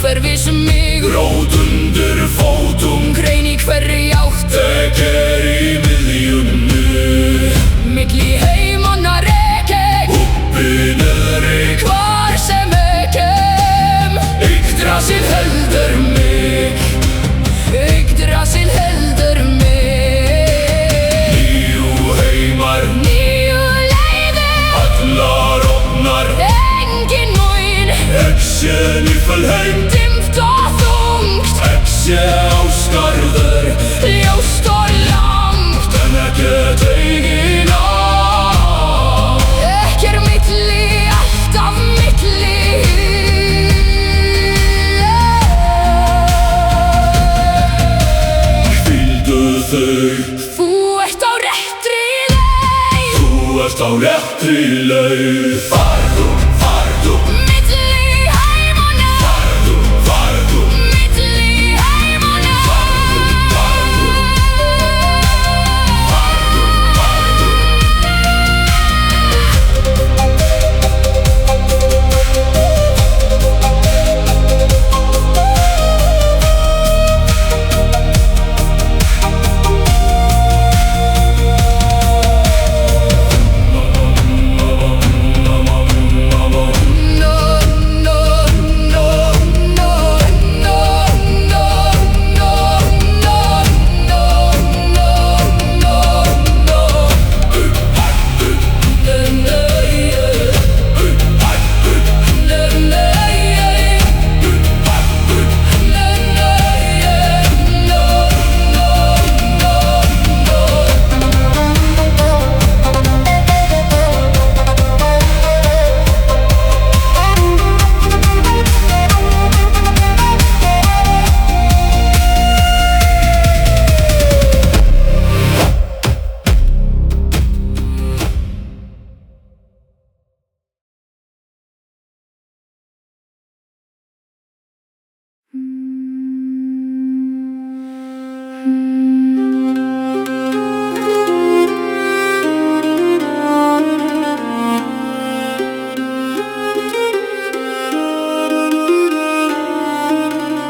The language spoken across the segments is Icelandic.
umhverfis mig. Rót undir fótum, grein í hverri átt, Ekker í miðjunni. milli heimanna rekek, Uppi niðri, hvar sem ekem. Yggdrasil heldur mig, Yggdrasil heldur mig. Nýju heimar, Nýju leiðir, allar opnar, engin múin, Ekse Niflheim, dimmt og þungt, Ekse áskarður, ljóst og langt. en ekkert eigin á. Ekkert milli, alltaf milli. Hvíldu þau, Þú ert á réttri leið, þú ert á réttri leið. Farðu, farðu, milli heimanna, farðu, farðu, milli heimanna.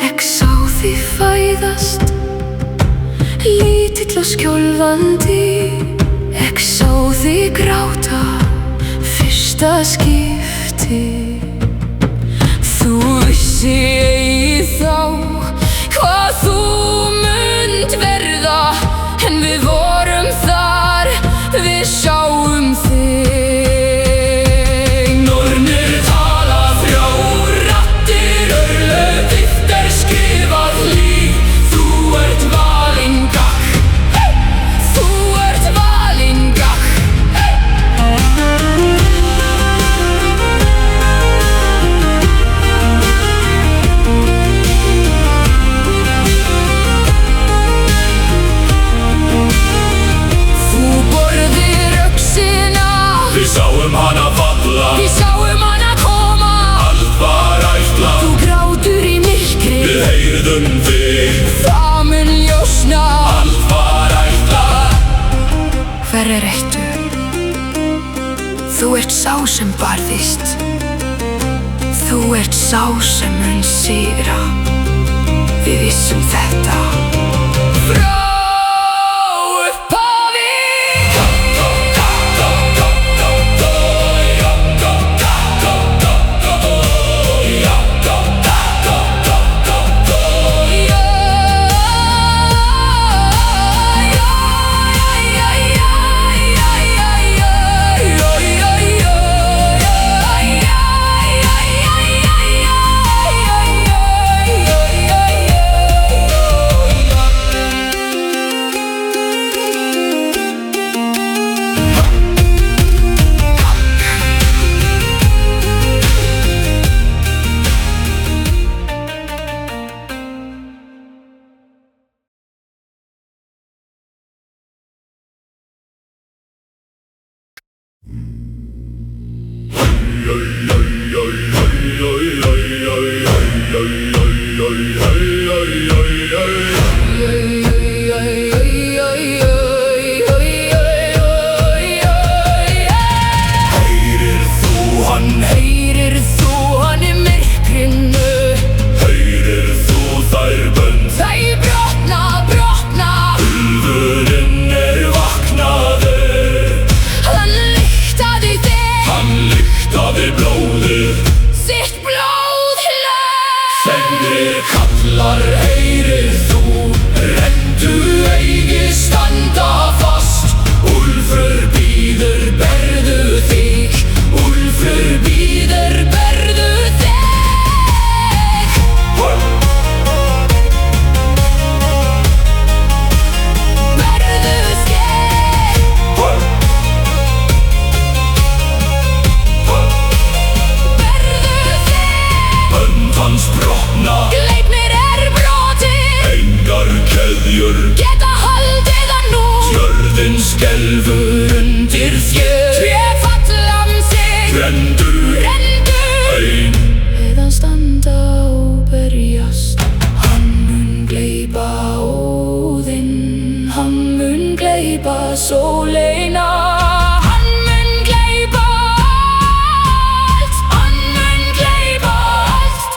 Ek sá þig fæðast, lítill og skjálfandi. Ek sá þig gráta, fyrsta skipti. Þú vissi eigi þá hvað þú munt verða, en við vorum þar, við sáum þig. Nornir tala þrjár raddir, aurlög þitt skrifað líf. Þú ert valinn gakk, þú ert valinn gakk. Þú borðir öxina, Við sáum hana falla, við sáum hana koma. allt var ætlað, Þú grátur í myrkri, við heyrðum þig, það mun ljósna. allt var ætlað. Hver ertu? Þú ert sá sem barðist, þú ert sá sem mun sigra. Við vissum þetta frá upphafi. Heyrir þú hann í myrkrinu? Aðrir kallar heyrir þú, renndu eigi standa fast. Úlfur bíður berðu þig, úlfur bíður berðu þig. Berðu þig. Berðu þig. Bönd hans brotna, Gleipnir brotið, engar keðjur geta haldið hann nú. Jörðin skelfur undir þér, Tré falla sig, rendur ein. Eða standa og berjast. Hann mun gleypa óðinn, hann mun gleypa sólina. Hann mun gleypa allt, hann mun gleypa allt.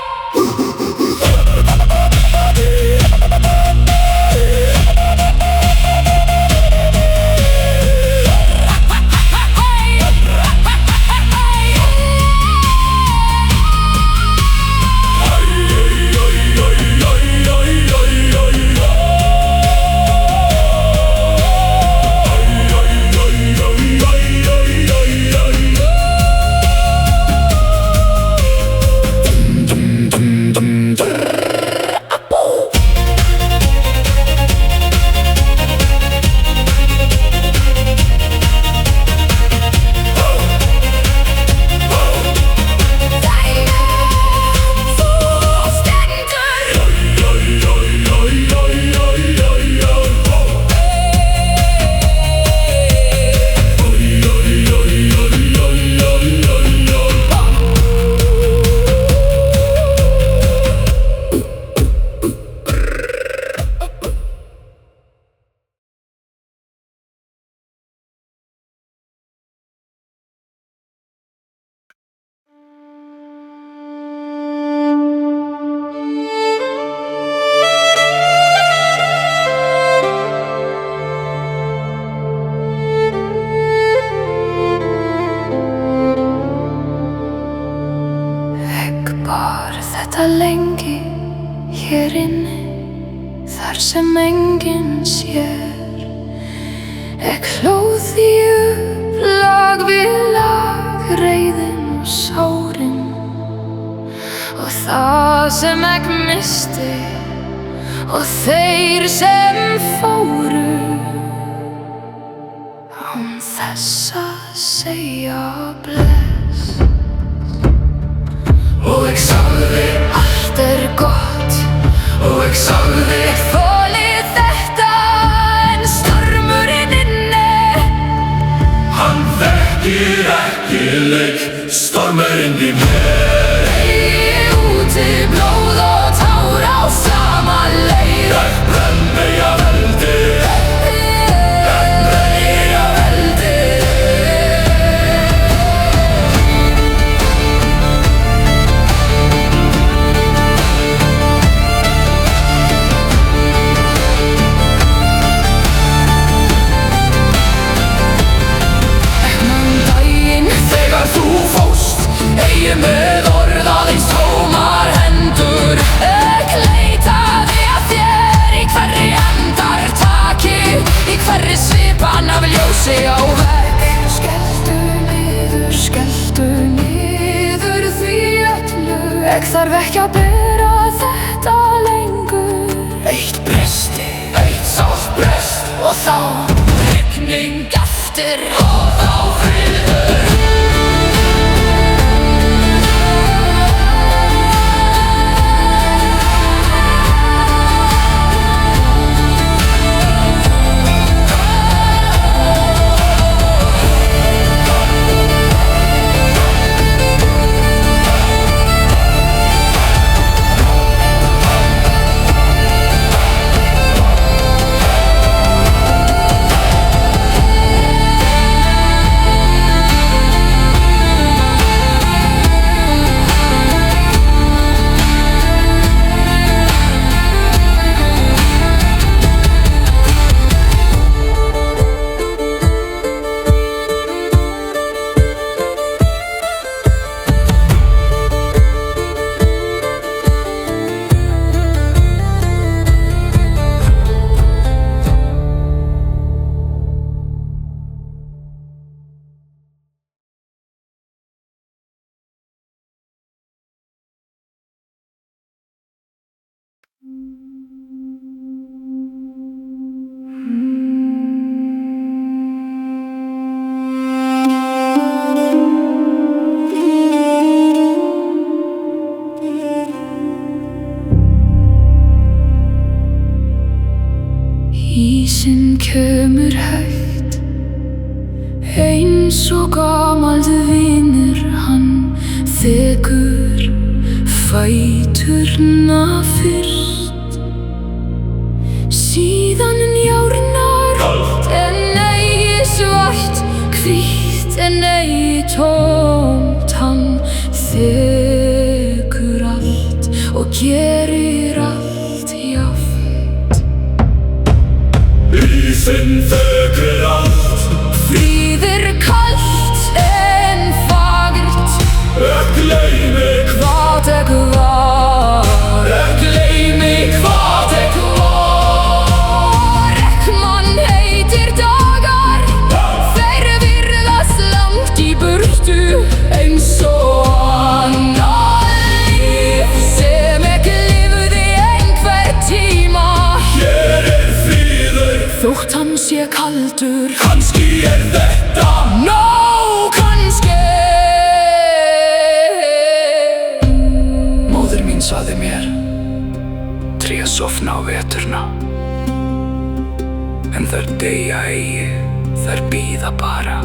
Þetta lengi hér inni, þar sem enginn sér. Ek hlóð því upp lag við lag, reiðin og sárin, og það sem ek misti, og þeir sem fóru, án þess að segja bless. Og ég sagði, Allt gott, og ég sagði, þolið þetta, en stormurinn inni. hann þekkir ekki leik, stormurinn í mér. Eigi úti blóð og tár á sama leið. Ég brenni af eldi, ég brenni af eldi. Þegar þú fórst, eigi með orð aðeins tómar hendur. Ek leitaði að þér í hverri andartaki, í hverri svipan af ljósi á vegg. Skelltu niður því öllu. Ek þarf ekki að bera þetta lengur. Eitt bresti, eitt sást brest, Og þá rigning aftur, og þá friður. Ísinn kemur hægt eins og gamall vinur, hann þekur fæturna fyrst, síðan njárnar Kalt en eigi svart, hvítt en eigi tómt. Hann þekur allt og gerir allt jafnt. Ísinn þekur allt, Fríður kalt en fagurt, gleymi hvað var. gleymi hvað Og rekkmann heitir dagar, þeir virðast langt í burtu, eins og annað líf sem ekki lifði einhver tíma. Hér fríður, Þótt hann sé kaldur, kannski þetta kannski. Móðir mín sagði mér, tré sofna á veturna, en þær deyja eigi, þær bíða bara.